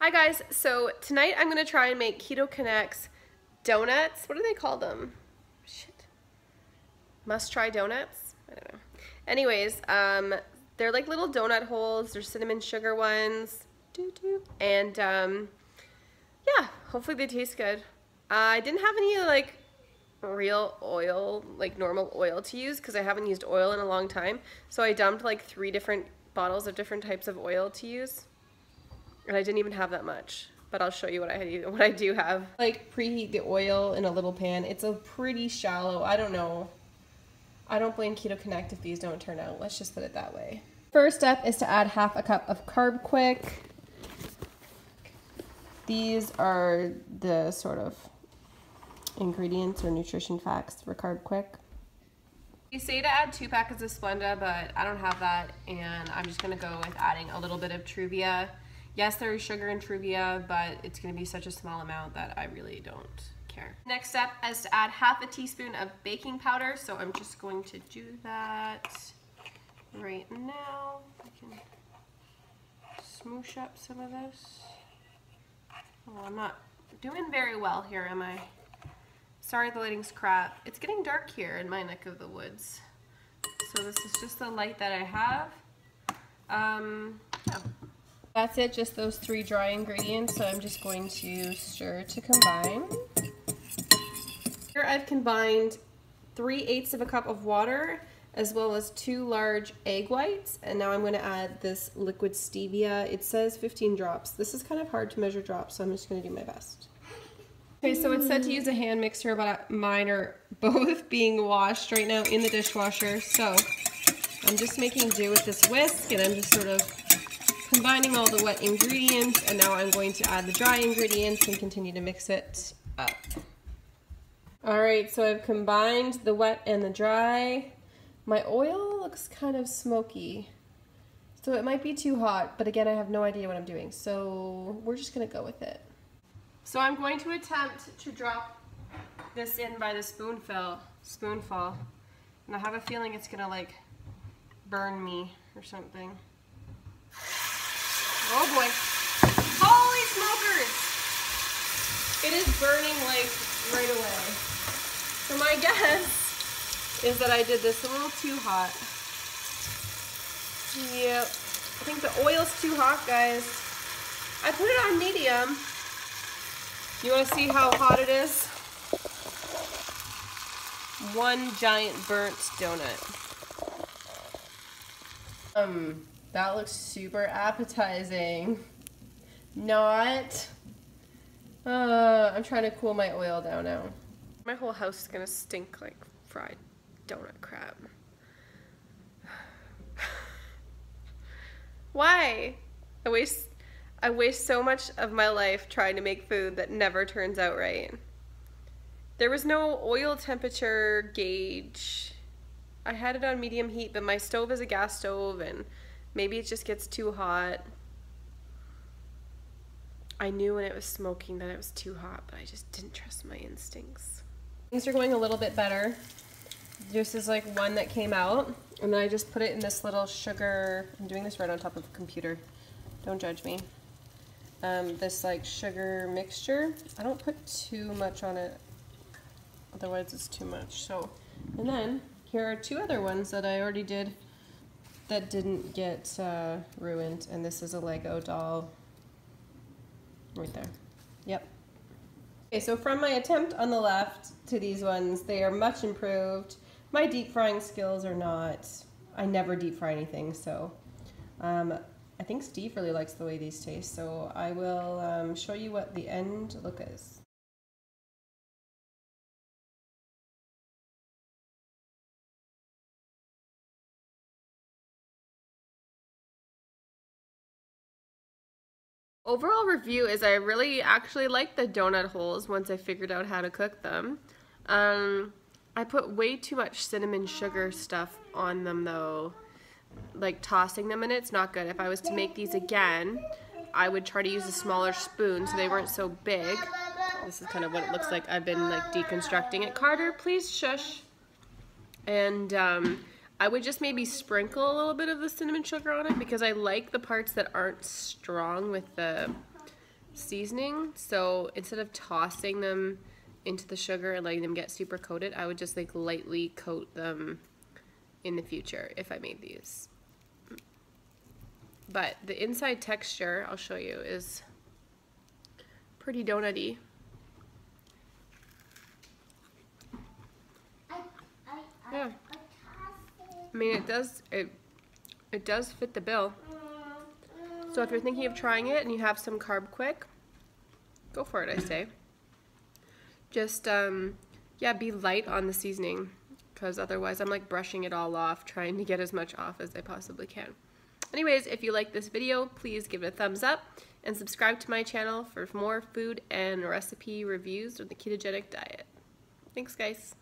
Hi guys, so tonight I'm going to try and make Ketogenic's donuts. What do they call them? Shit. Must try donuts? I don't know. Anyways, they're like little donut holes. They're cinnamon sugar ones. And yeah, hopefully they taste good. I didn't have any like real oil, like normal oil to use because I haven't used oil in a long time. So I dumped like 3 different bottles of different types of oil to use. And I didn't even have that much, but I'll show you what I do have. Like preheat the oil in a little pan. It's a pretty shallow, I don't know. I don't blame Ketogenic if these don't turn out. Let's just put it that way. First step is to add 1/2 cup of Carb Quick. These are the sort of ingredients or nutrition facts for Carb Quick. You say to add 2 packets of Splenda, but I don't have that, and I'm just gonna go with adding a little bit of Truvia. Yes, there is sugar in Truvia, but it's going to be such a small amount that I really don't care. Next step is to add 1/2 teaspoon of baking powder, so I'm just going to do that right now. I can smoosh up some of this. Oh, I'm not doing very well here, am I? Sorry, the lighting's crap. It's getting dark here in my neck of the woods, so this is just the light that I have. Yeah. That's it, just those 3 dry ingredients, so I'm just going to stir to combine. Here I've combined 3/8 cup of water as well as 2 large egg whites, and now I'm going to add this liquid stevia. It says 15 drops. This is kind of hard to measure drops, so I'm just going to do my best. Okay, so it's said to use a hand mixer, but mine are both being washed right now in the dishwasher, so I'm just making do with this whisk, and I'm just sort of combining all the wet ingredients, and now I'm going to add the dry ingredients and continue to mix it up. Alright, so I've combined the wet and the dry. My oil looks kind of smoky, so it might be too hot, but again, I have no idea what I'm doing, so we're just going to go with it. So I'm going to attempt to drop this in by the spoonful, and I have a feeling it's going to like burn me or something. Oh boy. Holy smokers! It is burning like right away. So my guess is that I did this a little too hot. Yep. I think the oil's too hot, guys. I put it on medium. You want to see how hot it is? One giant burnt donut. That looks super appetizing. Not. I'm trying to cool my oil down now. My whole house is gonna stink like fried donut crap. Why? I waste so much of my life trying to make food that never turns out right. There was no oil temperature gauge. I had it on medium heat, but my stove is a gas stove, and maybe it just gets too hot. I knew when it was smoking that it was too hot, but I just didn't trust my instincts. Things are going a little bit better. This is like one that came out, and then I just put it in this little sugar, I'm doing this right on top of the computer, don't judge me. This like sugar mixture. I don't put too much on it, otherwise it's too much. So, and then here are 2 other ones that I already did that didn't get ruined, and this is a Lego doll right there. Yep. Okay, so from my attempt on the left to these ones, they are much improved. My deep frying skills are not. I never deep fry anything, so I think Steve really likes the way these taste, so I will show you what the end look is. Overall review is I really actually like the donut holes once I figured out how to cook them. I put way too much cinnamon sugar stuff on them though. Like tossing them in it's not good. If I was to make these again, I would try to use a smaller spoon so they weren't so big. This is kind of what it looks like. I've been like deconstructing it. Carter, please shush. And I would just maybe sprinkle a little bit of the cinnamon sugar on it because I like the parts that aren't strong with the seasoning, so instead of tossing them into the sugar and letting them get super coated, I would just like lightly coat them in the future if I made these. But the inside texture, I'll show you, is pretty donut-y. Yeah. I mean, it does fit the bill. So if you're thinking of trying it and you have some carb quick, go for it, I say. Just, yeah, be light on the seasoning, because otherwise I'm like brushing it all off, trying to get as much off as I possibly can. Anyways, if you like this video, please give it a thumbs up and subscribe to my channel for more food and recipe reviews of the ketogenic diet. Thanks, guys.